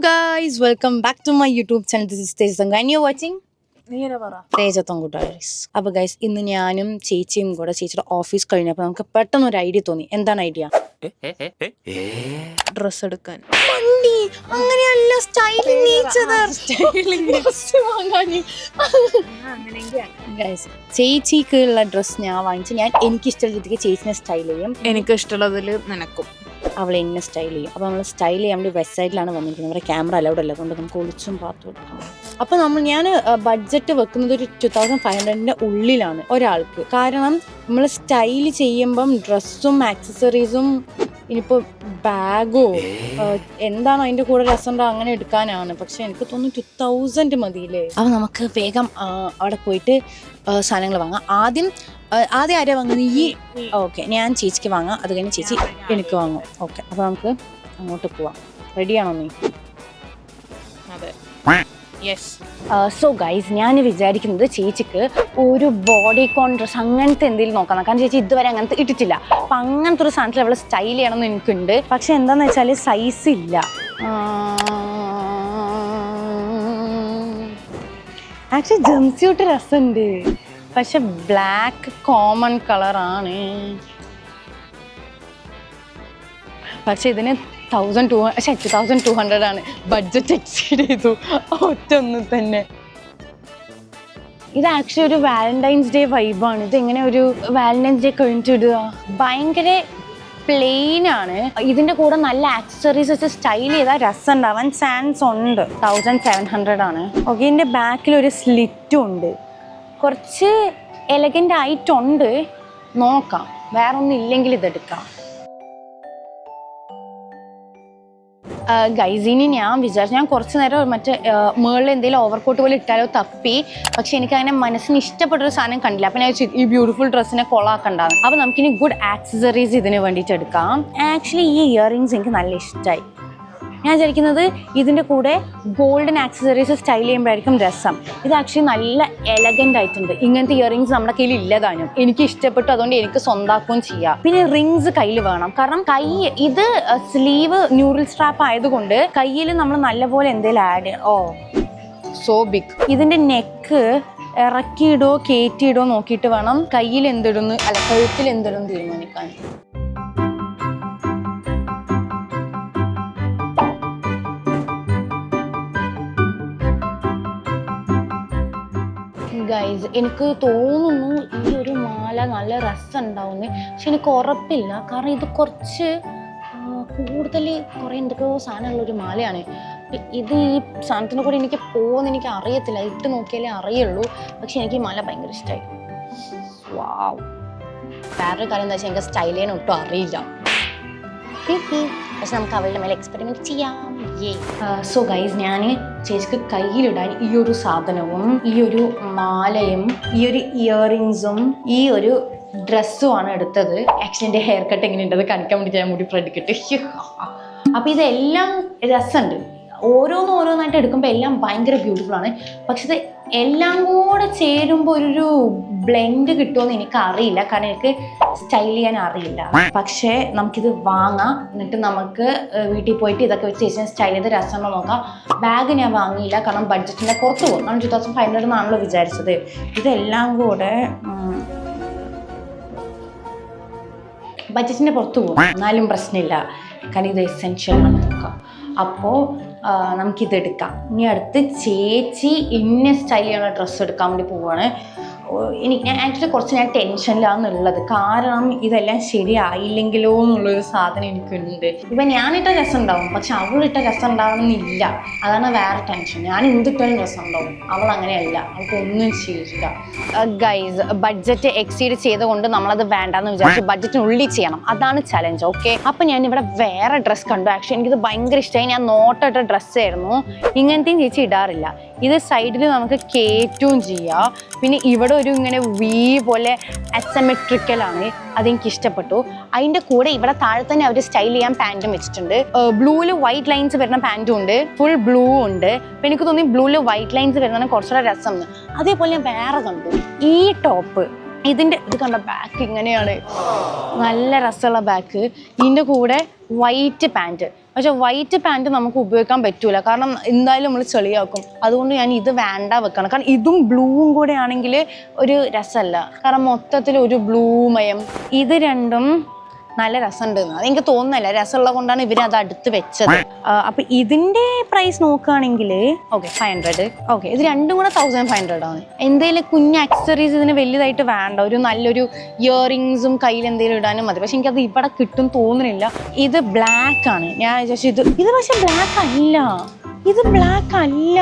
guys, welcome back to my YouTube channel. This is Tejasanga and you're watching Tejatongu Diaries. അപ്പോൾ guys ഇന്ന് ഞാനും ചേച്ചിയും കൂടെ ചേച്ചിയുടെ ഓഫീസ് കഴിഞ്ഞപ്പോൾ നമുക്ക് പെട്ടെന്ന് ഒരു ഐഡിയ തോന്നി. എന്താണ് ഐഡിയ? ഡ്രസ് എടുക്കാൻ. അങ്ങനെയല്ല, ഗൈസ് ചേച്ചിക്കുള്ള ഡ്രസ് ഞാൻ വാങ്ങിച്ചു. ഞാൻ എനിക്ക് ഇഷ്ടമുള്ള രീതിക്ക് ചേച്ചിനെ സ്റ്റൈൽ ചെയ്യും, എനിക്ക് ഇഷ്ടമുള്ളതിൽ നിനക്കും. അവളെ എന്നെ സ്റ്റൈൽ ചെയ്യും. അപ്പോൾ നമ്മൾ സ്റ്റൈൽ ചെയ്യാൻ വേണ്ടി വെസ്റ്റ് സൈഡിലാണ് വന്നിരിക്കുന്നത്. നമ്മുടെ ക്യാമറ അലൗഡ് അല്ല, അതുകൊണ്ട് നമുക്ക് ഒളിച്ചും പാത്തു കൊടുക്കാം. അപ്പോൾ ഞാൻ ബഡ്ജറ്റ് വെക്കുന്നത് ഒരു 2500 ഉള്ളിലാണ് ഒരാൾക്ക്. കാരണം നമ്മൾ സ്റ്റൈൽ ചെയ്യുമ്പം ഡ്രസ്സും ആക്സസറീസും ഇനിയിപ്പോൾ ബാഗോ എന്താണോ അതിൻ്റെ കൂടെ രസമുണ്ടോ അങ്ങനെ എടുക്കാനാണ്. പക്ഷെ എനിക്ക് തോന്നുന്നു 2000 മതിയില്ലേ. അപ്പോൾ നമുക്ക് വേഗം അവിടെ പോയിട്ട് സാധനങ്ങൾ വാങ്ങാം. ആദ്യം ആരാ വാങ്ങുന്നത്? ഈ ഓക്കെ, ഞാൻ ചേച്ചിക്ക് വാങ്ങാം, അത് കഴിഞ്ഞ് ചേച്ചി എനിക്ക് വാങ്ങും. ഓക്കെ, അപ്പോൾ നമുക്ക് അങ്ങോട്ട് പോവാം. റെഡിയാണോ നീ? അതെ, യെസ്. സോ ഗൈസ്, ഞാൻ വിചാരിക്കുന്നത് ചേച്ചിക്ക് ഒരു ബോഡി കോൺ ഡ്രസ് അങ്ങനത്തെ എന്തെങ്കിലും നോക്കാം. കാരണം ചേച്ചി ഇതുവരെ അങ്ങനത്തെ ഇട്ടിട്ടില്ല. അപ്പം അങ്ങനത്തെ ഒരു സാധനത്തിൽ അവളെ സ്റ്റൈൽ ചെയ്യണമെന്ന് എനിക്കുണ്ട്. പക്ഷെ എന്താണെന്ന് വെച്ചാൽ സൈസ് ഇല്ല. ആക്ച്വലി ജംസ്യൂട്ട് രസമുണ്ട്, പക്ഷെ ബ്ലാക്ക് കോമൺ കളറാണ്. പക്ഷെ ഇതിന് 1200 ആണ്. ബഡ്ജറ്റ് എക്സീഡ് ചെയ്തു ഒറ്റൊന്നും തന്നെ. ഇത് ആക്ച്വലി ഒരു വാലന്റൈൻസ് ഡേ വൈബാണ്. ഇതെങ്ങനെ ഒരു വാലന്റൈൻസ് ഡേ കഴിഞ്ഞിട്ട് ഇടുക? ഭയങ്കര പ്ലെയിൻ ആണ്. ഇതിൻ്റെ കൂടെ നല്ല ആക്സസറീസ് വെച്ച് സ്റ്റൈൽ ചെയ്താൽ രസം ഉണ്ടാവാൻ ചാൻസ് ഉണ്ട്. 1700 ആണ്. ഓക്കെ, ഇതിൻ്റെ ബാക്കിൽ ഒരു സ്ലിറ്റും ഉണ്ട്. കുറച്ച് എലഗൻ്റ് ആയിട്ടുണ്ട്. നോക്കാം, വേറെ ഒന്നും ഇല്ലെങ്കിൽ ഇതെടുക്കാം. ഗൈസ്, ഇനി ഞാൻ വിചാരിച്ചു ഞാൻ കുറച്ച് നേരം മറ്റേ മേളിൽ എന്തെങ്കിലും ഓവർകോട്ട് പോലെ ഇട്ടാലോ തപ്പി. പക്ഷെ എനിക്ക് അങ്ങനെ മനസ്സിന് ഇഷ്ടപ്പെട്ടൊരു സാധനം കണ്ടില്ല. അപ്പം ഞാൻ ഈ ബ്യൂട്ടിഫുൾ ഡ്രസ്സിനെ കൊളാക്കണ്ടാകും. അപ്പോൾ നമുക്കിനി ഗുഡ് ആക്സസറീസ് ഇതിന് വേണ്ടിയിട്ട് എടുക്കാം. ആക്ച്വലി ഈ ഇയറിങ്സ് എനിക്ക് നല്ല ഇഷ്ടമായി. ഞാൻ വിചാരിക്കുന്നത് ഇതിൻ്റെ കൂടെ ഗോൾഡൻ ആക്സസറീസ് സ്റ്റൈൽ ചെയ്യുമ്പോഴായിരിക്കും രസം. ഇത് ആക്ച്വലി നല്ല എലഗൻ്റ് ആയിട്ടുണ്ട്. ഇങ്ങനത്തെ ഇയറിങ്സ് നമ്മുടെ കയ്യിൽ ഇല്ലതാനും. എനിക്ക് ഇഷ്ടപ്പെട്ടു, അതുകൊണ്ട് എനിക്ക് സ്വന്താക്കുകയും ചെയ്യാം. പിന്നെ റിങ്സ് കയ്യിൽ വേണം. കാരണം ഇത് സ്ലീവ് ന്യൂറൽ സ്ട്രാപ്പ് ആയതുകൊണ്ട് കയ്യിൽ നമ്മൾ നല്ലപോലെ എന്തെങ്കിലും ആഡ് ചെയ്യണം. So big. ഇതിൻ്റെ നെക്ക് ഇറക്കിയിടോ കയറ്റിയിടോ നോക്കിയിട്ട് വേണം കയ്യിൽ എന്തിടുന്നു അല്ല കഴുത്തിൽ എന്തിടുന്നു തീരുമാനിക്കാൻ. ഗൈസ്, എനിക്ക് തോന്നുന്നു ഈ ഒരു മാല നല്ല രസം ഉണ്ടാവുന്നു. പക്ഷെ എനിക്ക് ഉറപ്പില്ല. കാരണം ഇത് കുറച്ച് കൂടുതൽ കുറേ എന്തൊക്കെയോ സാധനമുള്ളൊരു മാലയാണ്. ഇത് ഈ സാധനത്തിൻ്റെ കൂടെ എനിക്ക് പോകുമെന്ന് എനിക്ക് അറിയത്തില്ല. ഇട്ട് നോക്കിയാലേ അറിയുള്ളൂ. പക്ഷെ എനിക്ക് ഈ മാല ഭയങ്കര ഇഷ്ടമായി. വാവ്. വേറൊരു കാര്യം എന്താ വെച്ചാൽ എനിക്ക് സ്റ്റൈൽ ചെയ്യാൻ ഒട്ടും അറിയില്ല. പക്ഷെ നമുക്ക് അവളുടെ മേലെ എക്സ്പെരിമെൻറ്റ് ചെയ്യാം. സോ ഗൈസ്, ഞാൻ ചേച്ചിക്ക് കയ്യിലിടാൻ ഈ ഒരു സാധനവും ഈ ഒരു മാലയും ഈ ഒരു ഇയറിങ്സും ഈ ഒരു ഡ്രസ്സുമാണ് എടുത്തത്. ആക്ച്വലി എൻ്റെ ഹെയർ കട്ട് എങ്ങനെയുണ്ടത് കാണിക്കാൻ വേണ്ടി ഞാൻ മുടി ഫ്രണ്ടിക്കിട്ട്. അപ്പോൾ ഇതെല്ലാം രസമുണ്ട്. ഓരോന്നായിട്ട് എടുക്കുമ്പോൾ എല്ലാം ഭയങ്കര ബ്യൂട്ടിഫുൾ ആണ്. പക്ഷെ ഇത് എല്ലാം കൂടെ ചേരുമ്പോൾ ഒരു ബ്ലെൻഡ് കിട്ടുമെന്ന് എനിക്ക് അറിയില്ല. കാരണം എനിക്ക് സ്റ്റൈൽ ചെയ്യാൻ അറിയില്ല. പക്ഷേ നമുക്കിത് വാങ്ങാം. എന്നിട്ട് നമുക്ക് വീട്ടിൽ പോയിട്ട് ഇതൊക്കെ വെച്ച് ചേച്ചി സ്റ്റൈൽ ചെയ്ത് രസമുണ്ടോ നോക്കാം. ബാഗ് ഞാൻ വാങ്ങിയില്ല, കാരണം ബഡ്ജറ്റിൻ്റെ പുറത്ത് പോകും. നമ്മൾ 2500 എന്നാണല്ലോ വിചാരിച്ചത്. ഇതെല്ലാം കൂടെ ബഡ്ജറ്റിൻ്റെ പുറത്ത് പോകും. എന്നാലും പ്രശ്നമില്ല, കാരണം ഇത് എസെൻഷ്യൽ ആണ്. നോക്കാം. അപ്പോൾ നമുക്കിതെടുക്കാം. ഇനി അടുത്ത് ചേച്ചി ഇന്ന സ്റ്റൈൽ ചെയ്യുന്ന ഡ്രസ്സ് എടുക്കാൻ വേണ്ടി പോവുകയാണ്. ഞാൻ ആക്ച്വലി കുറച്ച് ടെൻഷനിലാണെന്നുള്ളത്. കാരണം ഇതെല്ലാം ശരിയായില്ലെങ്കിലോ എന്നുള്ളൊരു സാധനം എനിക്കുണ്ട്. ഇപ്പം ഞാനിട്ട രസം ഉണ്ടാവും, പക്ഷെ അവളിട്ട രസം ഉണ്ടാവണമെന്നില്ല. അതാണ് വേറെ ടെൻഷൻ. ഞാൻ എന്തിട്ടാലും രസം ഉണ്ടാവും, അവൾ അങ്ങനെയല്ല. അവൾക്ക് ഒന്നും ചെയ്യില്ല. ഗൈസ്, ബഡ്ജറ്റ് എക്സീഡ് ചെയ്തുകൊണ്ട് നമ്മളത് വേണ്ടാന്ന് വിചാരിച്ചു ബഡ്ജറ്റിനുള്ളിൽ ചെയ്യണം. അതാണ് ചലഞ്ച്. ഓക്കെ, അപ്പം ഞാൻ ഇവിടെ വേറെ ഡ്രസ്സ് കണ്ടു. ആക്ച്വലി എനിക്കിത് ഭയങ്കര ഇഷ്ടമായി. ഞാൻ നോട്ടിട്ട ഡ്രസ്സായിരുന്നു. ഇങ്ങനത്തെയും ചേച്ചി ഇടാറില്ല. ഇത് സൈഡിൽ നമുക്ക് കയറ്റുകയും ചെയ്യാം. പിന്നെ ഇവിടെ ഒരു ഇങ്ങനെ വി പോലെ അസിമെട്രിക്കലാണ്. അതെനിക്ക് ഇഷ്ടപ്പെട്ടു. അതിൻ്റെ കൂടെ ഇവിടെ താഴെ തന്നെ അവർ സ്റ്റൈൽ ചെയ്യാൻ പാൻറ്റും വെച്ചിട്ടുണ്ട്. ബ്ലൂവിൽ വൈറ്റ് ലൈൻസ് വരുന്ന പാൻറ്റും ഉണ്ട്, ഫുൾ ബ്ലൂ ഉണ്ട്. അപ്പം എനിക്ക് തോന്നി ബ്ലൂവിൽ വൈറ്റ് ലൈൻസ് വരുന്നതിന് കുറച്ചുകൂടെ രസം. അതേപോലെ ഞാൻ വേറെ കണ്ടു. ഈ ടോപ്പ് ഇത് കണ്ട ബാക്ക് ഇങ്ങനെയാണ്, നല്ല രസമുള്ള ബാക്ക്. ഇതിൻ്റെ കൂടെ വൈറ്റ് പാൻറ്റ്. പക്ഷെ വൈറ്റ് പാൻറ്റ് നമുക്ക് ഉപയോഗിക്കാൻ പറ്റൂല, കാരണം എന്തായാലും നമ്മൾ ചെളിയാക്കും. അതുകൊണ്ട് ഞാൻ ഇത് വേണ്ട വെക്കണം. കാരണം ഇതും ബ്ലൂവും കൂടെ ആണെങ്കിൽ ഒരു രസമല്ല, കാരണം മൊത്തത്തിൽ ഒരു ബ്ലൂ മയം. ഇത് രണ്ടും നല്ല രസമുണ്ടെന്ന് അതെനിക്ക് തോന്നുന്നില്ല, രസമുള്ളത് കൊണ്ടാണ് ഇവർ അത് അടുത്ത് വെച്ചത്. അപ്പം ഇതിൻ്റെ പ്രൈസ് നോക്കുകയാണെങ്കിൽ ഓക്കെ 500. ഓക്കെ, ഇത് രണ്ടും കൂടെ 1500 ആണ്. എന്തെങ്കിലും കുഞ്ഞ് അക്സറീസ് ഇതിന് വലുതായിട്ട് വേണ്ട, ഒരു നല്ലൊരു ഇയറിങ്സും കയ്യിൽ എന്തെങ്കിലും ഇടാനും മതി. പക്ഷെ എനിക്കത് ഇവിടെ കിട്ടും തോന്നുന്നില്ല. ഇത് ബ്ലാക്ക് ആണ്. ഞാൻ വിചാരിച്ചു ഇത് പക്ഷെ ബ്ലാക്ക് അല്ല, ഇത് ബ്ലാക്ക് അല്ല.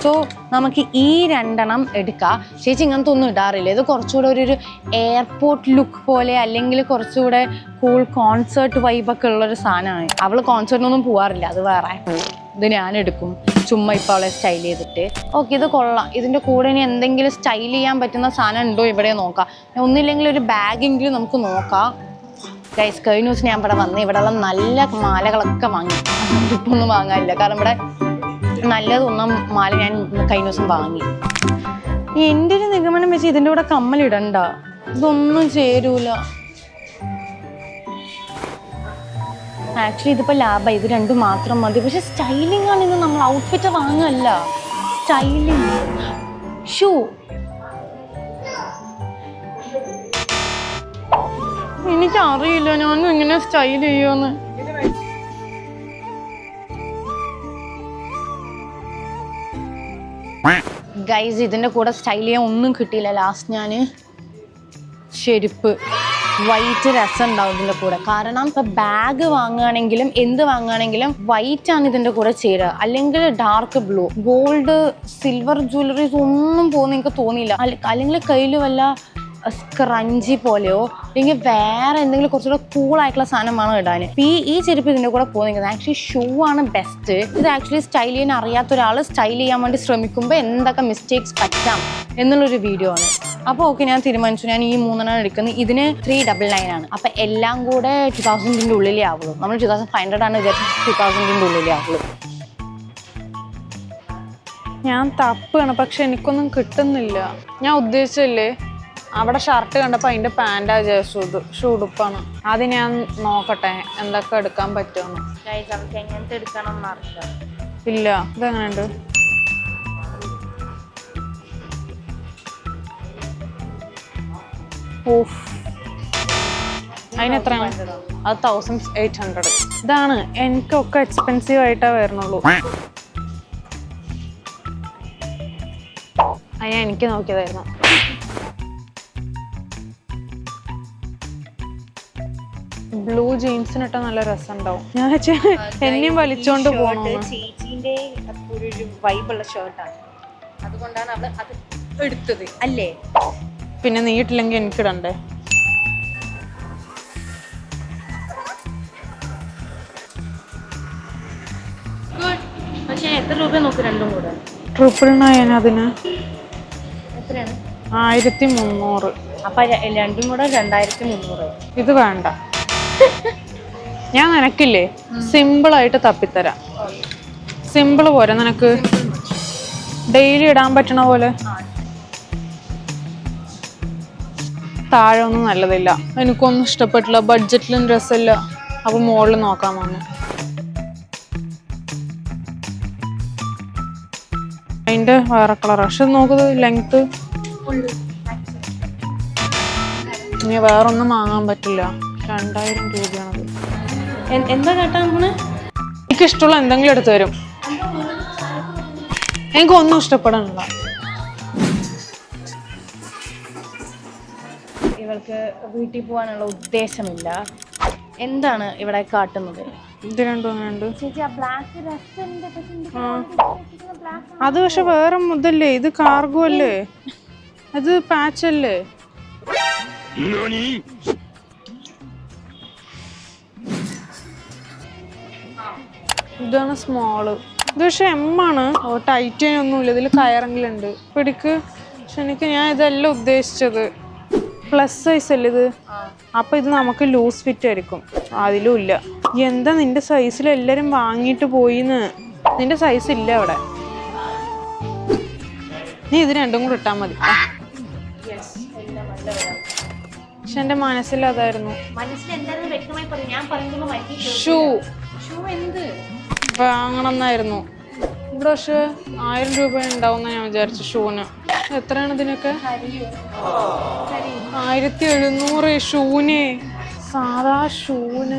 സോ നമുക്ക് ഈ 2 എടുക്കാം. ചേച്ചി ഇങ്ങനത്തെ ഒന്നും ഇടാറില്ല, ഇത് കുറച്ചുകൂടെ ഒരു എയർപോർട്ട് ലുക്ക് പോലെ, അല്ലെങ്കിൽ കുറച്ചുകൂടെ കൂൾ കോൺസേർട്ട് വൈബൊക്കെ ഉള്ളൊരു സാധനമാണ്. അവൾ കോൺസേർട്ടിനൊന്നും പോകാറില്ല, അത് വേറെ. ഇത് ഞാൻ എടുക്കും ചുമ്മാ ഇപ്പോൾ അവളെ സ്റ്റൈൽ ചെയ്തിട്ട്. ഓക്കെ, ഇത് കൊള്ളാം. ഇതിൻ്റെ കൂടെ ഇനി എന്തെങ്കിലും സ്റ്റൈൽ ചെയ്യാൻ പറ്റുന്ന സാധനം ഉണ്ടോ ഇവിടെ നോക്കാം. ഒന്നില്ലെങ്കിൽ ഒരു ബാഗെങ്കിലും നമുക്ക് നോക്കാം. ഗൈസ്, കഴിഞ്ഞ ദിവസം ഞാൻ ഇവിടെ വന്ന് ഇവിടെയുള്ള നല്ല മാലകളൊക്കെ വാങ്ങി. ഇപ്പം ഒന്നും വാങ്ങാനില്ല, കാരണം ഇവിടെ നല്ലതൊന്നും മാല ഞാൻ കഴിഞ്ഞ ദിവസം വാങ്ങി. എൻ്റെ ഒരു നിഗമനം വെച്ച് ഇതിൻ്റെ കൂടെ കമ്മലിടണ്ട, ഇതൊന്നും ചേരൂല. ആക്ച്വലി ഇതിപ്പോൾ ലാഭമായി, ഇത് രണ്ടും മാത്രം മതി. പക്ഷെ സ്റ്റൈലിംഗ് ആണ്, ഇത് നമ്മൾ ഔട്ട്ഫിറ്റ് വാങ്ങല്ല, സ്റ്റൈലിംഗ്. ഷൂ എനിക്കറിയില്ല ഞാനും ഇങ്ങനെ സ്റ്റൈൽ ചെയ്യുമെന്ന്. ഗൈസ്, ഇതിൻ്റെ കൂടെ സ്റ്റൈൽ ചെയ്യാൻ ഒന്നും കിട്ടിയില്ല. ലാസ്റ്റ് ഞാൻ ചെരുപ്പ് വൈറ്റ് രസം ഉണ്ടാവും ഇതിൻ്റെ കൂടെ. കാരണം ഇപ്പം ബാഗ് വാങ്ങുകയാണെങ്കിലും എന്ത് വാങ്ങുകയാണെങ്കിലും വൈറ്റ് ആണ് ഇതിൻ്റെ കൂടെ ചേരുക, അല്ലെങ്കിൽ dark blue. Gold silver jewelleries ഒന്നും പോകുന്ന എനിക്ക് തോന്നിയില്ല. അല്ലെങ്കിൽ കയ്യിൽ വല്ല സ്ക്രഞ്ചി പോലെയോ അല്ലെങ്കിൽ വേറെ എന്തെങ്കിലും കുറച്ചുകൂടെ കൂളായിട്ടുള്ള സാധനം വേണം ഇടാൻ. ഈ ചെരുപ്പ് ഇതിൻ്റെ കൂടെ പോകുന്നത്. ആക്ച്വലി ഷൂ ആണ് ബെസ്റ്റ്. ഇത് ആക്ച്വലി സ്റ്റൈൽ ചെയ്യാൻ അറിയാത്ത ഒരാൾ സ്റ്റൈൽ ചെയ്യാൻ വേണ്ടി ശ്രമിക്കുമ്പോൾ എന്തൊക്കെ മിസ്റ്റേക്സ് പറ്റാം എന്നുള്ളൊരു വീഡിയോ ആണ്. അപ്പോൾ ഓക്കെ, ഞാൻ തീരുമാനിച്ചു ഞാൻ ഈ 3 എടുക്കുന്നത്. ഇതിന് 399 ആണ്. അപ്പം എല്ലാം കൂടെ 2000-ൻ്റെ ഉള്ളിലേ ആവുള്ളൂ. നമ്മൾ 2500 ആണ് വിചാരിച്ചത്, 2000-ൻ്റെ ഉള്ളിലേ ആവുള്ളൂ. ഞാൻ തപ്പാണ്, പക്ഷെ എനിക്കൊന്നും കിട്ടുന്നില്ല. ഞാൻ ഉദ്ദേശിച്ചില്ലേ അവിടെ ഷർട്ട് കണ്ടപ്പോൾ അതിൻ്റെ പാൻറ്റാ വിചാരിച്ചു, ഷൂ ഉടുപ്പാണ്. അത് ഞാൻ നോക്കട്ടെ എന്തൊക്കെ എടുക്കാൻ പറ്റുമെന്ന്. എങ്ങനത്തെ എടുക്കണം അറിയില്ല. ഇല്ല, ഇതെങ്ങനെയുണ്ട്? ഓഫ്, അതിനെത്രയാണ്? അത് 1800. ഇതാണ് എനിക്കൊക്കെ എക്സ്പെൻസീവ് ആയിട്ടേ വരുന്നുള്ളൂ. അത് എനിക്ക് നോക്കിയതായിരുന്നു. ബ്ലൂ ജീൻസിനിട്ട നല്ല രസമുണ്ടാവും. ഞാൻ എന്നെയും വലിച്ചോണ്ട് പോകണം. ചേച്ചീൻ്റെ ഒരു വൈബുള്ള ഷർട്ടാണ്, അതുകൊണ്ടാണ് അവൾ അത് എടുത്തത് അല്ലേ. പിന്നെ നീട്ടില്ലെങ്കിൽ എനിക്കിടണ്ടേ? പക്ഷേ എത്ര രൂപ നോക്ക് രണ്ടും കൂടെ? 999 അതിന്. എത്രയാണ്? 1300. അപ്പം രണ്ടും കൂടെ 2300. ഇത് വേണ്ട. ഞാൻ നിനക്കില്ലേ സിമ്പിളായിട്ട് തപ്പിത്തരാം. സിമ്പിൾ പോരെ നിനക്ക്? ഡെയിലി ഇടാൻ പറ്റണ പോലെ. താഴെ ഒന്നും നല്ലതില്ല, എനിക്കൊന്നും ഇഷ്ടപ്പെട്ടില്ല. ബഡ്ജറ്റിലും ഡ്രസ്സില്ല. അപ്പൊ മുകളിൽ നോക്കാൻ വന്നു. അതിന്റെ വേറെ കളർ. പക്ഷെ നോക്കുന്നത് ലെങ്ത്. ഇനി വേറൊന്നും വാങ്ങാൻ പറ്റില്ല. 2000 രൂപയാണത്. എന്താ കേട്ടാ നമ്മള്? എനിക്കിഷ്ടമുള്ള എന്തെങ്കിലും എടുത്തു തരും. എനിക്കൊന്നും ഇഷ്ടപ്പെടാനില്ല. ഇവൾക്ക് വീട്ടിൽ പോകാനുള്ള ഉദ്ദേശമില്ല. എന്താണ് ഇവിടെ കാട്ടുന്നത്? ഇത് രണ്ടും അങ്ങനെയുണ്ട്. ചേച്ചി ആ ബ്ലാക്ക് രസമുണ്ട്, അത് പക്ഷെ വേറെ മുതല്ലേ, ഇത് കാർഗോ അല്ലേ, അത് പാച്ച് അല്ലേ. ഇതാണ് സ്മോള്. ഇത് പക്ഷെ എമ്മാണ്. ടൈറ്റൊന്നുമില്ല, ഇതിൽ കയറെങ്കിലും ഉണ്ട്. പിടിക്ക്. പക്ഷെ ഞാൻ ഇതല്ല ഉദ്ദേശിച്ചത്. പ്ലസ് സൈസ് അല്ലേ ഇത്? അപ്പൊ ഇത് നമുക്ക് ലൂസ് ഫിറ്റ് ആയിരിക്കും. അതിലും ഇല്ല. എന്താ നിന്റെ സൈസിൽ എല്ലാരും വാങ്ങിയിട്ട് പോയിന്ന്? നിന്റെ സൈസ് ഇല്ല അവിടെ. നീ ഇത് രണ്ടും കൂടെ ഇട്ടാൽ മതി. പക്ഷെ എന്റെ മനസ്സിൽ അതായിരുന്നു. മനസ്സിൽ എന്തായിരുന്നു വ്യക്തമായി പറയും. ഞാൻ പറയുമ്പോൾ ഷൂ ഷൂ എന്ത് വാങ്ങണമെന്നായിരുന്നു. ഇവിടെ പക്ഷെ 1000 രൂപ ഉണ്ടാവും ഞാൻ വിചാരിച്ചു ഷൂന്. എത്രയാണ് ഇതിനൊക്കെ? 1700 ഷൂന്, സാധാ ഷൂന്.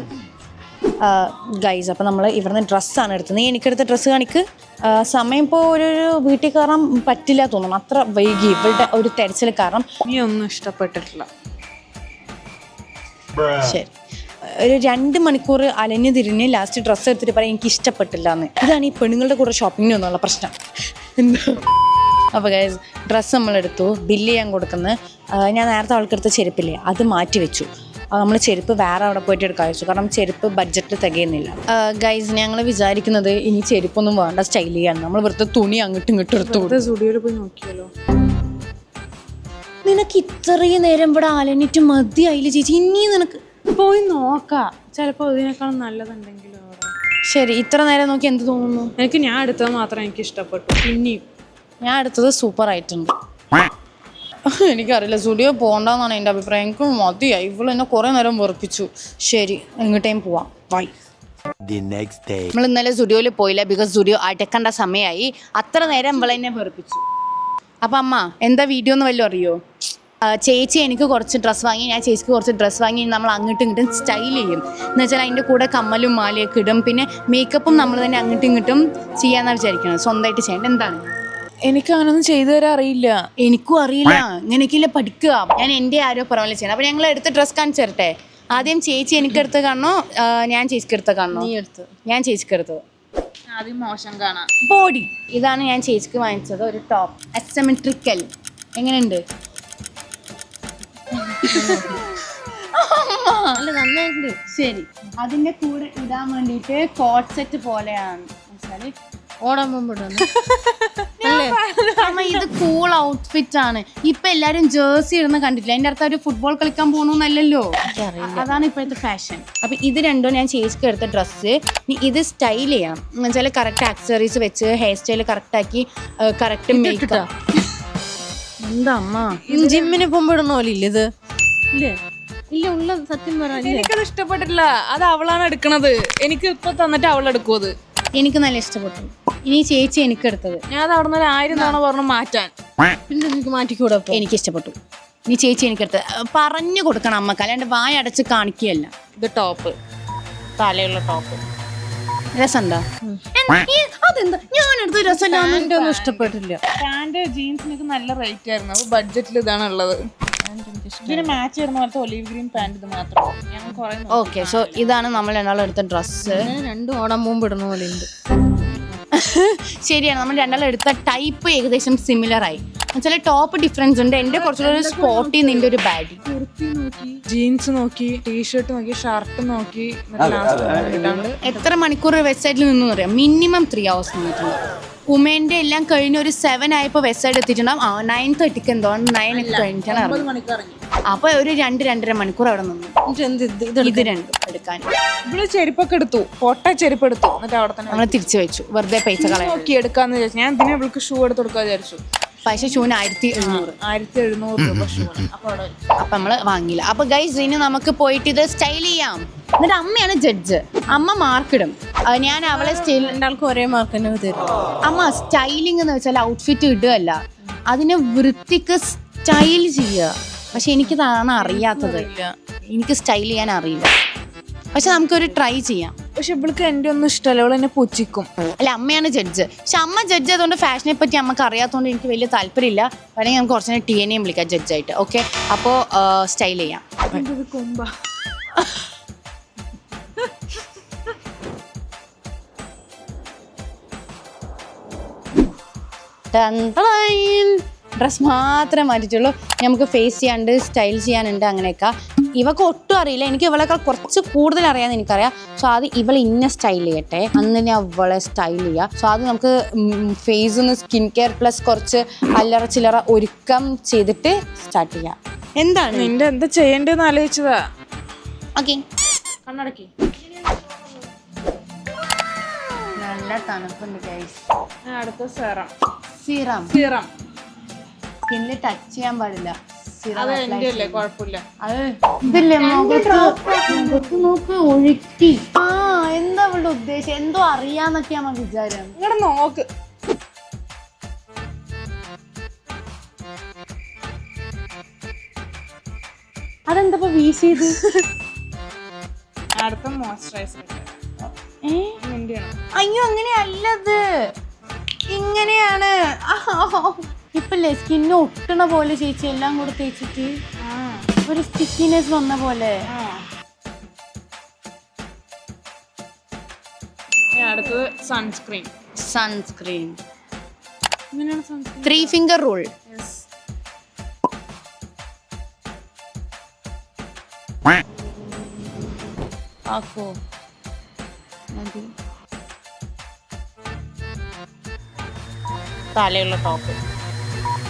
ഗൈസ്, അപ്പോൾ നമ്മൾ ഇവിടുന്ന് ഡ്രസ്സാണ് എടുത്തത്. നീ എനിക്കെടുത്ത ഡ്രസ്സ് കാണിക്ക്. സമയം ഇപ്പോൾ ഒരു വീട്ടിൽ കയറാൻ പറ്റില്ല തോന്നുന്നു, അത്ര വൈകി ഇവളുടെ ഒരു തെരച്ചിൽ കാരണം. നീ ഒന്നും ഇഷ്ടപ്പെട്ടിട്ടില്ല. ശരി, ഒരു 2 മണിക്കൂർ അലഞ്ഞു തിരിഞ്ഞ് ലാസ്റ്റ് ഡ്രസ്സ് എടുത്തിട്ട് പറയാം എനിക്ക് ഇഷ്ടപ്പെട്ടില്ല എന്ന്. ഇതാണ് ഈ പെണ്ണുങ്ങളുടെ കൂടെ ഷോപ്പിങ്ങിന് ഒന്നുള്ള പ്രശ്നം. എന്താ? അപ്പോൾ ഗൈസ്, ഡ്രസ്സ് നമ്മളെടുത്തു, ബില്ല് ചെയ്യാൻ കൊടുക്കുന്നത്. ഞാൻ നേരത്തെ അവൾക്കെടുത്ത ചെരുപ്പില്ലേ അത് മാറ്റി വെച്ചു. നമ്മൾ ചെരുപ്പ് വേറെ അവിടെ പോയിട്ട് എടുക്കാൻ വെച്ചു, കാരണം ചെരുപ്പ് ബഡ്ജറ്റിൽ തികയുന്നില്ല. ഗൈസ്, ഞങ്ങൾ വിചാരിക്കുന്നത് ഇനി ചെരുപ്പൊന്നും വേണ്ട, സ്റ്റൈൽ ചെയ്യാൻ. നമ്മൾ വെറുതെ തുണി അങ്ങോട്ടും ഇങ്ങോട്ടും എടുത്തു. സ്റ്റുഡിയോയിൽ പോയി നോക്കിയാലോ? നിനക്ക് ഇത്രയും നേരം ഇവിടെ അലഞ്ഞിട്ട് മതിയായില്ല ചേച്ചി, ഇനി നിനക്ക് പോയി നോക്കാം, ചിലപ്പോൾ ഇതിനേക്കാളും നല്ലതുണ്ടെങ്കിലും അവിടെ. ശരി, ഇത്ര നേരം നോക്കി എന്ത് തോന്നുന്നു? എനിക്ക് ഞാൻ എടുത്തത് മാത്രം എനിക്ക് ഇഷ്ടപ്പെട്ടു. പിന്നെയും ഞാൻ എടുത്തത് സൂപ്പർ ആയിട്ടുണ്ട്. എനിക്കറിയില്ല, സ്റ്റുഡിയോ പോകണ്ടെന്നാണ് എൻ്റെ അഭിപ്രായം. എനിക്ക് മതിയായി, ഇവള് എന്നെ കുറേ നേരം വെറുപ്പിച്ചു. ശരി, എങ്ങോട്ടേയും പോവാം, ബൈ. നമ്മൾ ഇന്നലെ സ്റ്റുഡിയോയിൽ പോയില്ല, ബിക്കോസ് സ്റ്റുഡിയോ അടക്കേണ്ട സമയമായി. അത്ര നേരം ഇവളെ എന്നെ വെറുപ്പിച്ചു. അപ്പം അമ്മ എന്താ വീഡിയോ എന്ന് വല്ലതും അറിയോ? ചേച്ചി എനിക്ക് കുറച്ച് ഡ്രസ്സ് വാങ്ങി, ഞാൻ ചേച്ചിക്ക് കുറച്ച് ഡ്രസ്സ് വാങ്ങി, നമ്മൾ അങ്ങോട്ടും ഇങ്ങോട്ടും സ്റ്റൈൽ ചെയ്യും. എന്ന് വെച്ചാൽ അതിൻ്റെ കൂടെ കമ്മലും മാലയൊക്കെ ഇടും, പിന്നെ മേക്കപ്പും നമ്മൾ തന്നെ അങ്ങോട്ടും ഇങ്ങോട്ടും ചെയ്യാമെന്നാണ് വിചാരിക്കുന്നത്, സ്വന്തമായിട്ട് ചെയ്യേണ്ടത്. എന്താണ്? എനിക്ക് അങ്ങനൊന്നും ചെയ്തു തരാൻ അറിയില്ല. എനിക്കും അറിയില്ല, ഇങ്ങനെയൊക്കെയില്ല പഠിക്കുക. ഞാൻ എൻ്റെ ആരോ പറഞ്ഞ ചെയ്യണം. അപ്പോൾ ഞങ്ങൾ എടുത്ത് ഡ്രസ്സ് കാണിച്ചു തരട്ടെ? ആദ്യം ചേച്ചി എനിക്കെടുത്ത് കാണണോ ഞാൻ ചേച്ചിക്ക് എടുത്ത് കാണണോ? നീ എടുത്ത്. ഞാൻ ചേച്ചിക്ക് എടുത്തത്. ആദ്യം മോശം കാണാം. ബോഡി ഇതാണ് ഞാൻ ചേച്ചിക്ക് വാങ്ങിച്ചത്, ഒരു ടോപ്പ് അസിമെട്രിക്കൽ. എങ്ങനെയുണ്ട്? അല്ല, നന്നായിട്ടുണ്ട്. ശരി, അതിൻ്റെ കൂടെ ഇടാൻ വേണ്ടിയിട്ട് കോട്ട് സെറ്റ് പോലെയാണ്. ഓടാൻ മുമ്പിടുന്നു. ഇത് കൂൾ ഔട്ട്ഫിറ്റ് ആണ്. ഇപ്പൊ എല്ലാരും ജേഴ്സി ഇടുന്ന കണ്ടിട്ടില്ല. അതിന്റെ അടുത്ത് ഒരു ഫുട്ബോൾ കളിക്കാൻ പോകണമെന്നല്ലോ, അതാണ് ഇപ്പോഴത്തെ ഫാഷൻ. അപ്പൊ ഇത് രണ്ടും ഞാൻ ചേച്ചിക്ക് എടുത്ത ഡ്രസ്സ്. ഇത് സ്റ്റൈൽ ചെയ്യണം എന്ന് വെച്ചാൽ കറക്റ്റ് ആക്സസറീസ് വെച്ച് ഹെയർ സ്റ്റൈൽ കറക്റ്റ് ആക്കി കറക്റ്റ് മേക്കപ്പ്. എന്താ അമ്മ, ജിമ്മിന് പോകുമ്പോ ഇടുന്ന പോലെ ഇല്ല ഇത്? ഇല്ലേ? ഇല്ല, ഉള്ള സത്യം പറയാം. എനിക്കത് ഇഷ്ടപ്പെട്ടിട്ടില്ല. അത് അവളാണ് എടുക്കണത്. എനിക്ക് ഇപ്പൊ തന്നിട്ട് അവൾ എടുക്കും. അത് എനിക്ക് നല്ല ഇഷ്ടപ്പെട്ടു. ഇനി ചേച്ചി എനിക്ക് എടുത്തത്. ഞാൻ അത് അവിടെ നിന്ന് 1000 തവണ പറഞ്ഞു മാറ്റാൻ. പിന്നെ എനിക്ക് മാറ്റിക്കൂടെ? എനിക്ക് ഇഷ്ടപ്പെട്ടു. ഇനി ചേച്ചി എനിക്കെടുത്തത്. പറഞ്ഞു കൊടുക്കണം അമ്മക്ക്, അല്ലാണ്ട് വായ അടച്ച് കാണിക്കുകയല്ല. ഇത് ടോപ്പ്, തലയുള്ള ടോപ്പ്. രസമുണ്ടോ? അതെന്താ ഞാനെടുത്ത രസമില്ല, ഒന്നും ഇഷ്ടപ്പെട്ടില്ല. പാന്റ് ജീൻസിനൊക്കെ നല്ല റേറ്റ് ആയിരുന്നു. അപ്പൊ ബഡ്ജറ്റിൽ ഇതാണ് ഉള്ളത്. ഇതിന് മാച്ച് ചെയ്യുന്ന പോലത്തെ ഒലീവ് ഗ്രീൻ പാന്റ് ഇത് മാത്രം. ഓക്കെ, സോ ഇതാണ് നമ്മൾ രണ്ടാളും എടുത്ത ഡ്രസ്സ്. 2 ഓണം മുമ്പ് ഇടുന്ന പോലെ ഉണ്ട്. ശരിയാണ്, നമ്മൾ രണ്ടാളും എടുത്ത ടൈപ്പ് ഏകദേശം സിമിലർ ആയി. എന്നുവെച്ചാൽ ടോപ്പ് ഡിഫറൻസ് ഉണ്ട്. എൻ്റെ കുറച്ചുകൂടെ ഒരു സ്പോർട്ടി, നിന്റെ ഒരു ബാഡി. കുർത്തി നോക്കി, ജീൻസ് നോക്കി, ടീഷർട്ട് നോക്കി, ഷർട്ട് നോക്കി. എത്ര മണിക്കൂർ വെബ്സൈറ്റിൽ നിന്നും അറിയാം? മിനിമം 3 hours നിന്നിട്ടുണ്ട്. ഉമേൻ്റെ എല്ലാം കഴിഞ്ഞ് ഒരു 7 ആയപ്പോൾ വെബ്സൈറ്റ് എത്തിയിട്ടുണ്ടാവും. 9:30 എന്തോ 9 കഴിഞ്ഞിട്ടാണ് ഇറങ്ങി. അപ്പൊ ഒരു 2-2.5 മണിക്കൂർ അവിടെ നിന്നു. ഇത് രണ്ടും എടുക്കാൻ ഇവിടെ ചെരുപ്പൊക്കെ എടുത്തു, പൊട്ട ചെരുപ്പ് എടുത്തു. എന്നിട്ട് അവിടെ തന്നെ നമ്മൾ തിരിച്ചു വെച്ചു, വെറുതെ പൈസ കളയാൻ. നോക്കി എടുക്കാന്ന് വിചാരിച്ചു. ഞാൻ ഇതിനെ ഇവൾക്ക് ഷൂ എടുത്ത് കൊടുക്കാൻ വിചാരിച്ചു. പക്ഷേ ഷൂന് 1700 രൂപ ഷൂ. അപ്പൊ നമ്മള് വാങ്ങിയില്ല. അപ്പൊ ഗൈസ്, ഇനി നമുക്ക് പോയിട്ട് ഇത് സ്റ്റൈൽ ചെയ്യാം. എന്നിട്ട് അമ്മയാണ് ജഡ്ജ്. അമ്മ മാർക്കിടും, ഞാൻ അവളെ സ്റ്റൈൽ. രണ്ടാൾക്കും ഒരേ മാർക്ക് തന്നെ തരും. അമ്മ സ്റ്റൈലിംഗ് എന്ന് വെച്ചാൽ ഔട്ട്ഫിറ്റ് ഇടുകയല്ല, അതിനെ വൃത്തിക്ക് സ്റ്റൈൽ ചെയ്യുക. പക്ഷെ എനിക്കിതാണ് അറിയാത്തത്. എനിക്ക് സ്റ്റൈൽ ചെയ്യാൻ അറിയില്ല. പക്ഷെ നമുക്കൊരു ട്രൈ ചെയ്യാം. പക്ഷെ ഇവൾക്ക് എൻ്റെ ഒന്നും ഇഷ്ടമല്ല, അവൾ എന്നെ പുച്ഛിക്കും. അല്ല, അമ്മയാണ് ജഡ്ജ്. പക്ഷെ അമ്മ ജഡ്ജ് ആയതുകൊണ്ട് ഫാഷനെ പറ്റി അമ്മക്ക് അറിയാത്തതുകൊണ്ട് എനിക്ക് വലിയ താല്പര്യമില്ല. വേണമെങ്കിൽ നമുക്ക് കുറച്ച് TNA വിളിക്കാം ജഡ്ജായിട്ട്. ഓക്കെ, അപ്പോൾ സ്റ്റൈൽ ചെയ്യാം. ഡ്രസ് മാത്രമേ മാറ്റിയിട്ടുള്ളൂ. നമുക്ക് ഫേസ് ചെയ്യാണ്ട് സ്റ്റൈൽ ചെയ്യാനുണ്ട്, അങ്ങനെയൊക്കെ. ഇവക്ക് ഒട്ടും അറിയില്ല. എനിക്ക് ഇവളെക്കാൾ കുറച്ച് കൂടുതൽ അറിയാമെന്ന് എനിക്കറിയാം. സോ അത് ഇവളെ ഇന്ന സ്റ്റൈൽ ചെയ്യട്ടെ, അന്ന് ഞാൻ അവളെ സ്റ്റൈൽ ചെയ്യാം. സോ അത് നമുക്ക് ഫേസിൽ നിന്ന് സ്കിൻ കെയർ പ്ലസ് കുറച്ച് അല്ലറ ചില്ലറ ഒരുക്കം ചെയ്തിട്ട് സ്റ്റാർട്ട് ചെയ്യാം. എന്താണ് നിന്റെ എന്താ ചെയ്യേണ്ടതെന്ന് ആലോചിച്ചതാ. ഓക്കെ, കണ്ണടക്കി. നല്ല തണുപ്പുണ്ട് ഗൈസ്. അടുത്ത സീറം. സീറം സീറം സ്കിന്നിൽ ടച്ച് ചെയ്യാൻ പാടില്ല. അത് എന്റെ അല്ലേ, കുഴപ്പമില്ല. അത് ഇതില്ലേ മുഖത്ത് നോക്ക് ഒഴുക്കി. ആ എന്താ അവളുടെ ഉദ്ദേശം? എന്തോ അറിയാന്നൊക്കെയാ വിചാരം. ഇങ്ങടെ നോക്ക്. അതെന്താ വീശിയത്? അടുത്ത മോയ്സ്ചറൈസർ. അയ്യോ അങ്ങനെയല്ലത്, ഇങ്ങനെയാണ്. ഇപ്പല്ലേ സ്കിന്ന് ഒട്ടണ പോലെ ചേച്ചി എല്ലാം കൂടെ തേച്ചിട്ട് ഒരു സ്റ്റിക്കിനെസ് വന്ന പോലെ. അടുത്തത് സൺസ്ക്രീൻ. സൺസ്ക്രീൻ ഇങ്ങനെയാണ് സൺസ്ക്രീൻ. 3 finger rule. ആക്കോ മതി. തലയുള്ള ടോപ്പ്.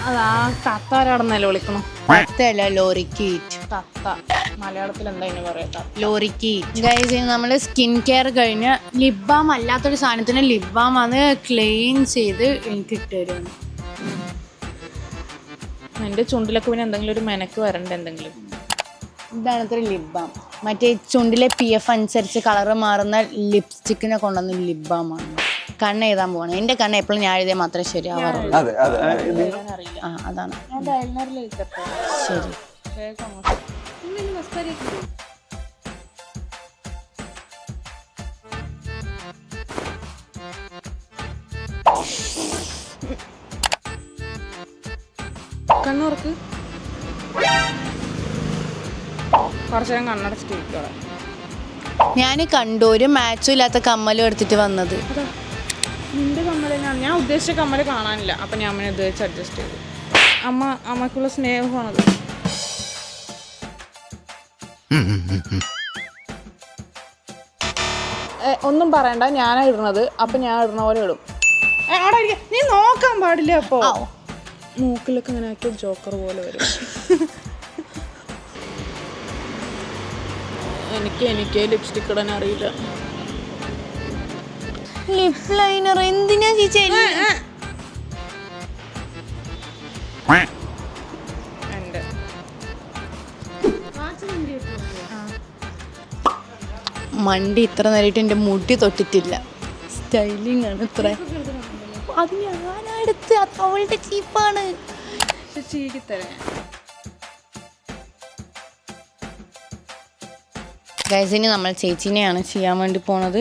അതാ തത്താരാണെന്നല്ലേ വിളിക്കണം. ലോറിക്കീറ്റ്. തത്ത മലയാളത്തിൽ എന്താ ഇനി പറയാ? ലോറിക്കീറ്റ്. ഗൈസ് നമ്മൾ സ്കിൻ കെയർ കഴിഞ്ഞ് ലിപ് ബാം അല്ലാത്തൊരു സാധനത്തിന് ലിപ് ബാം അത് ക്ലീൻ ചെയ്ത് എനിക്ക് ഇട്ടുതരുന്നു. എന്റെ ചുണ്ടിലൊക്കെ പിന്നെ എന്തെങ്കിലും ഒരു മെനക്ക് വരണ്ട എന്തെങ്കിലും. ഇതാണ് ഇത്ര ലിപ് ബാം. മറ്റേ ചുണ്ടിലെ PF അനുസരിച്ച് കളറ് മാറുന്ന ലിപ്സ്റ്റിക്കിനെ കൊണ്ടുവന്ന ലിപ് ബാം ആണ്. കണ്ണ് എഴുതാൻ പോകണം. എൻ്റെ കണ്ണ് എപ്പോഴും ഞാൻ എഴുതിയാൽ മാത്രമേ ശരിയാവാറുള്ളൂ. ആ അതാണ് ശരി. കണ്ണുറക്ക്. കുറച്ചേരം കണ്ണടച്ചിട്ട്. ഞാൻ കണ്ടു ഒരു മാച്ചും ഇല്ലാത്ത കമ്മലും എടുത്തിട്ട് വന്നത്. നിന്റെ കമ്മലാണ് ഞാൻ ഉദ്ദേശിച്ച കമ്മല് കാണാനില്ല. അപ്പൊ ഞാൻ അമ്മനെ ഇത് വെച്ച് അഡ്ജസ്റ്റ് ചെയ്തു. അമ്മക്കുള്ള സ്നേഹമാണത്. ഒന്നും പറയണ്ട, ഞാനാ ഇടുന്നത്. അപ്പൊ ഞാൻ ഇടുന്ന പോലെ ഇടും. അവിടെ നീ നോക്കാൻ പാടില്ല. അപ്പൊ മൂക്കിലൊക്കെ ഇങ്ങനെ ആക്കിയ ജോക്കർ പോലെ വരും. എനിക്ക് ലിപ്സ്റ്റിക് ഇടാൻ അറിയില്ല. ലിപ് ലൈനർ എന്തിനാ ചേച്ചി? മണ്ടി ഇത്ര നേരിട്ട് എൻ്റെ മുടി തൊട്ടിട്ടില്ല. സ്റ്റൈലിംഗ് ആണ് ഇത്ര. അത് ഞാനടുത്ത് അവളുടെ ചീപ്പാണ്. ഗൈസിന് നമ്മൾ ചേച്ചിനെയാണ് ചെയ്യാൻ വേണ്ടി പോണത്.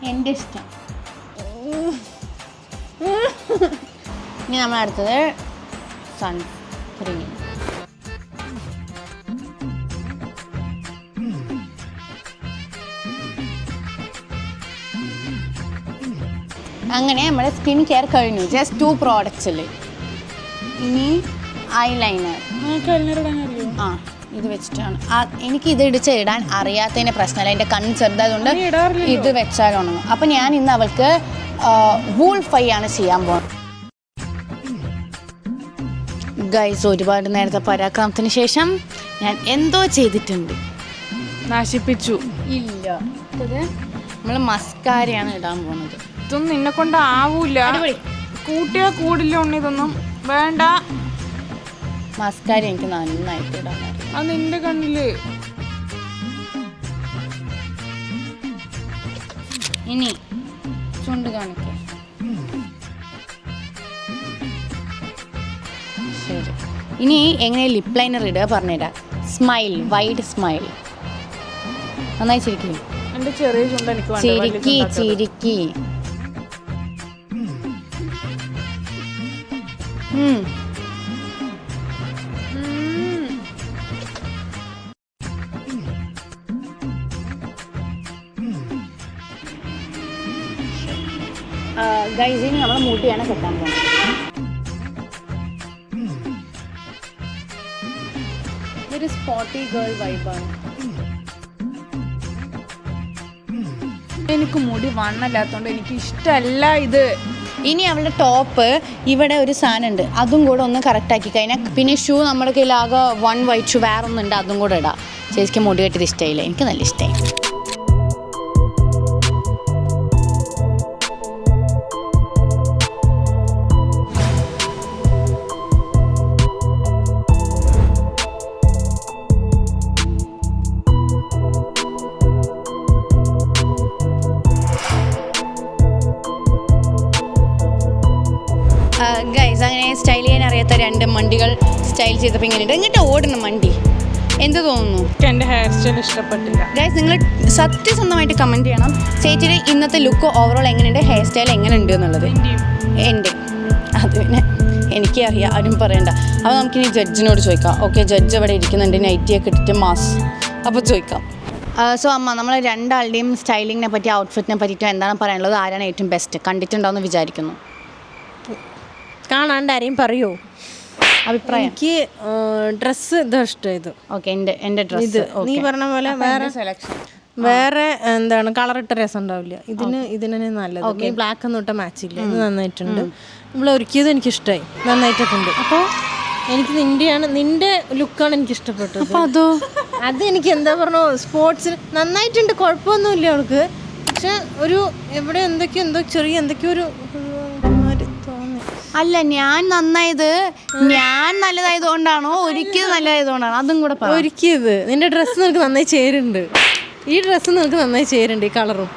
എൻ്റെ ഇഷ്ടം. ഇനി നമ്മൾ അടുത്തത് സൺസ്ക്രീൻ. അങ്ങനെ നമ്മുടെ സ്കിൻ കെയർ കഴിഞ്ഞു. ജസ്റ്റ് 2 പ്രോഡക്റ്റ്സിൽ. ഇനി ഐലൈനർ. ആ ഇത് വെച്ചിട്ടാണ്. എനിക്ക് ഇത് ഇടാൻ അറിയാത്തതിൻ്റെ പ്രശ്നമല്ല. എൻ്റെ കണ്ണ് ചെറുതായതുകൊണ്ട് ഇത് വെച്ചാലാണ്. അപ്പം ഞാൻ ഇന്ന് അവൾക്ക് വൂൾഫൈ ആണ് ചെയ്യാൻ പോകുന്നത്. ഗൈസ് ഒരുപാട് നേരത്തെ പരാക്രമത്തിന് ശേഷം ഞാൻ എന്തോ ചെയ്തിട്ടുണ്ട്. നശിപ്പിച്ചു. ഇല്ല, നമ്മൾ മസ്കാരയാണ് ഇടാൻ പോകുന്നത്. ഇതൊന്നും നിന്നെ കൊണ്ട് ആവൂല. കൂട്ടിയാ കൂടില്ല ഉണ്ണി. ഇതൊന്നും വേണ്ട. മസ്കാര എനിക്ക് നന്നായിട്ട് ഇടാൻ അറിയാം. അത് നിന്റെ കണ്ണില്. ഇനി ചുണ്ട് കാണിക്കാം. ശരി, ഇനി എങ്ങനെ ലിപ് ലൈനർ ഇടുക പറഞ്ഞുതരാം. Smile, wide smile. നന്നായി ചിരിക്കും. എന്റെ ചെറിയ ചുണ്ട് എനിക്ക് ചിരിക്കി ചിരിക്കി. ഗൈസിന് നമ്മൾ മുടിയാണ് കെട്ടാൻ പോകുന്നത്. ഒരു സ്പോട്ടി ഗേൾ വൈബാണ്. എനിക്ക് മുടി വണ്ണല്ലാത്തോണ്ട് എനിക്ക് ഇഷ്ടമല്ല ഇത്. ഇനി അവളുടെ ടോപ്പ് ഇവിടെ ഒരു സാധനം ഉണ്ട്, അതും കൂടെ ഒന്ന് കറക്റ്റ് ആക്കി കഴിഞ്ഞാൽ പിന്നെ ഷൂ നമ്മുടെ കയ്യിൽ ആകെ 1 വൈറ്റ് ഷൂ വേറെ ഒന്നുണ്ട്, അതും കൂടെ ഇടാം. ചേച്ചിക്ക് മുടി കെട്ടിയത് ഇഷ്ടമായില്ല, എനിക്ക് നല്ല ഇഷ്ടമായി. 2 മണ്ടികൾ സ്റ്റൈൽ ചെയ്തപ്പോൾ ഇങ്ങനെയുണ്ട്. എങ്ങോട്ട് ഓടണം മണ്ടി? എന്ത് തോന്നുന്നു? എൻ്റെ ഹെയർ സ്റ്റൈൽ ഇഷ്ടപ്പെട്ടില്ല. ഗൈസ്, നിങ്ങൾ സത്യസന്ധമായിട്ട് കമൻറ്റ് ചെയ്യണം ചേച്ചിയുടെ ഇന്നത്തെ ലുക്ക് ഓവറോൾ എങ്ങനെയുണ്ട്, ഹെയർ സ്റ്റൈൽ എങ്ങനെയുണ്ട് എന്നുള്ളത്. എൻ്റെ അത് പിന്നെ എനിക്കറിയാം, ആരും പറയണ്ട. അപ്പോൾ നമുക്കിനി ജഡ്ജിനോട് ചോദിക്കാം. ഓക്കെ, ജഡ്ജ് അവിടെ ഇരിക്കുന്നുണ്ട്, നൈറ്റിയൊക്കെ ഇട്ടിട്ട് മാസ്. അപ്പോൾ ചോദിക്കാം. സോ അമ്മ, നമ്മൾ രണ്ടാളുടെയും സ്റ്റൈലിങ്ങിനെ പറ്റി, ഔട്ട്ഫിറ്റിനെ പറ്റിയിട്ട് എന്താണ് പറയാനുള്ളത്? ആരാണ് ഏറ്റവും ബെസ്റ്റ്? കണ്ടിട്ടുണ്ടാവുമെന്ന് വിചാരിക്കുന്നു. കാണാണ്ട് ആരെയും പറയൂ അഭിപ്രായം? എനിക്ക് ഡ്രസ്സ് ഇതാ ഇഷ്ടമായത്. ഓക്കെ, എൻ്റെ ഡ്രസ്സ് നീ പറഞ്ഞ പോലെ വേറെ എന്താണ് കളർ ഇട്ട രസം ഉണ്ടാവില്ല. ഇതിന് നല്ലത്. നീ ബ്ലാക്ക് ഒന്നും ഇട്ട മാച്ച് ഇല്ല. ഇത് നന്നായിട്ടുണ്ട്. നമ്മൾ ഒരുക്കിയത് എനിക്കിഷ്ടമായി, നന്നായിട്ടുണ്ട്. അപ്പോൾ എനിക്ക് നിന്റെ ലുക്കാണ് എനിക്ക് ഇഷ്ടപ്പെട്ടത്. അപ്പോൾ അതോ? അത് എനിക്ക് എന്താ പറഞ്ഞോ, സ്പോർട്സിൽ നന്നായിട്ടുണ്ട്, കുഴപ്പമൊന്നുമില്ല അവൾക്ക്. പക്ഷെ ഒരു എവിടെ എന്തൊക്കെയോ ഒരു അല്ല, ഞാൻ നല്ലതായതുകൊണ്ടാണോ ഒരുക്കിയത് നല്ലതായതുകൊണ്ടാണോ? അതും കൂടെ ഒരുക്കിയത്. നിന്റെ ഡ്രസ്സ് നിനക്ക് നന്നായി ചേരുന്നുണ്ട്. ഈ ഡ്രസ്സ് നിനക്ക് നന്നായി ചേരുന്നുണ്ട്, ഈ കളറും.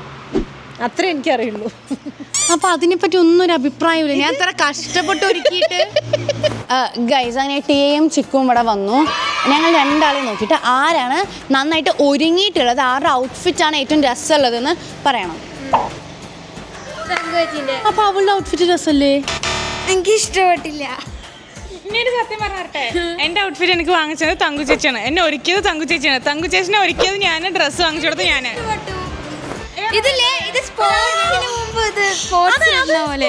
അത്രേ എനിക്കറിയുള്ളൂ. അപ്പോൾ അതിനെപ്പറ്റി ഒന്നും ഒരു അഭിപ്രായമില്ല. ഞാൻ അത്ര കഷ്ടപ്പെട്ട് ഒരുക്കിയിട്ട്. ഗൈസ്, അങ്ങനെ ടീയും ചിക്കും ഇവിടെ വന്നു. ഞങ്ങൾ രണ്ടാളെ നോക്കിയിട്ട് ആരാണ് നന്നായിട്ട് ഒരുങ്ങിയിട്ടുള്ളത്, ആരുടെ ഔട്ട്ഫിറ്റാണ് ഏറ്റവും രസമുള്ളതെന്ന് പറയണം. അപ്പോൾ അവളുടെ ഔട്ട്ഫിറ്റ് രസമല്ലേ? എനിക്ക് ഇഷ്ടപ്പെട്ടില്ല. ഇനിയൊരു സത്യം പറഞ്ഞേ, എൻ്റെ ഔട്ട്ഫിറ്റ് എനിക്ക് വാങ്ങിച്ചത് തങ്കു ചേച്ചിയാണ്. എന്നെ ഒരുക്കിയത് തങ്കു ചേച്ചിയാണ്. തങ്കു ചേച്ചിനെ ഒരുക്കിയത് ഞാൻ, ഡ്രസ്സ് വാങ്ങിച്ചു കൊടുത്തത് ഞാൻ. ഇതില്ലേ, ഇത് സ്പോർട്സിന് മുമ്പ് ഇത് സ്പോർട്സ് പോലെ.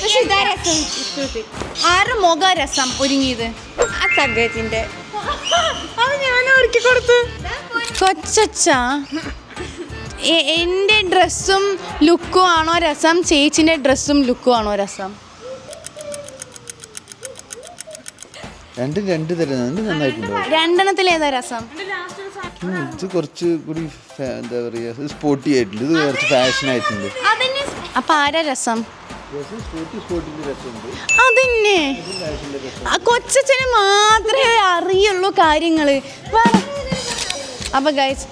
പക്ഷെ ഇതാ രസം. ആരുടെ മുഖ രസം ഒരുങ്ങിയത്? ആ തങ്കത്തിന്റെ അത് ഞാൻ ഒരുക്കി കൊടുത്തു. കൊച്ചച്ച, എൻ്റെ ഡ്രസ്സും ലുക്കും ആണോ രസം, ചേച്ചിൻ്റെ ഡ്രസ്സും ലുക്കും ആണോ രസം? രണ്ട് തരം നന്നായിട്ടുണ്ടോ? രണ്ടെണ്ണത്തിൽ ഏതാ രസം? ഇത് കുറച്ച് കൂടി എന്താ പറയുക, സ്പോർട്ടി ആയിട്ടുണ്ട്. ഇത് കുറച്ച് ഫാഷൻ ആയിട്ടുണ്ട്. അപ്പൊ ആരാ രസം? അതന്നെ, കൊച്ചച്ഛന് മാത്രമേ അറിയുള്ളൂ കാര്യങ്ങള്. അപ്പൊ ഗൈസ്,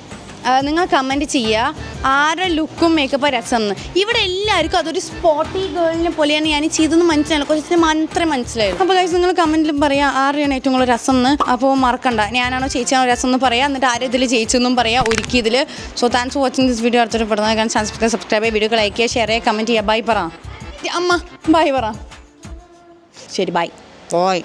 നിങ്ങൾ കമൻറ്റ് ചെയ്യുക ആരുടെ ലുക്കും മേക്കപ്പ് രസം എന്ന്. ഇവിടെ എല്ലാവർക്കും അതൊരു സ്പോട്ടി ഗേളിനെ പോലെയാണ് ഞാൻ ചെയ്തെന്ന് മനസ്സിലായില്ല, കുറച്ച് മാത്രമേ മനസ്സിലായുള്ളൂ. അപ്പോൾ ഗൈസ്, നിങ്ങൾ കമൻറ്റിലും പറയാം ആരെയാണ് ഏറ്റവും കൂടുതൽ രസം എന്ന്. അപ്പോൾ മറക്കണ്ട, ഞാനാണോ ചേച്ചിയാണോ രസം എന്ന് പറയാം. എന്നിട്ട് ആരും ഇതിൽ ജയിച്ചെന്നും പറയാം, ഒരുക്കിയതിൽ. So thanks for watching this video. അടുത്തൊരു പെടുന്ന കാരണം സബ്സ്ക്രൈബ് ചെയ്യുക, വീഡിയോ ലൈക്ക് ചെയ്യുക, ഷെയർ ചെയ്യുക, കമൻറ്റ് ചെയ്യുക. ബൈ പറ അമ്മ, ബൈ പറ. ശരി, ബൈ.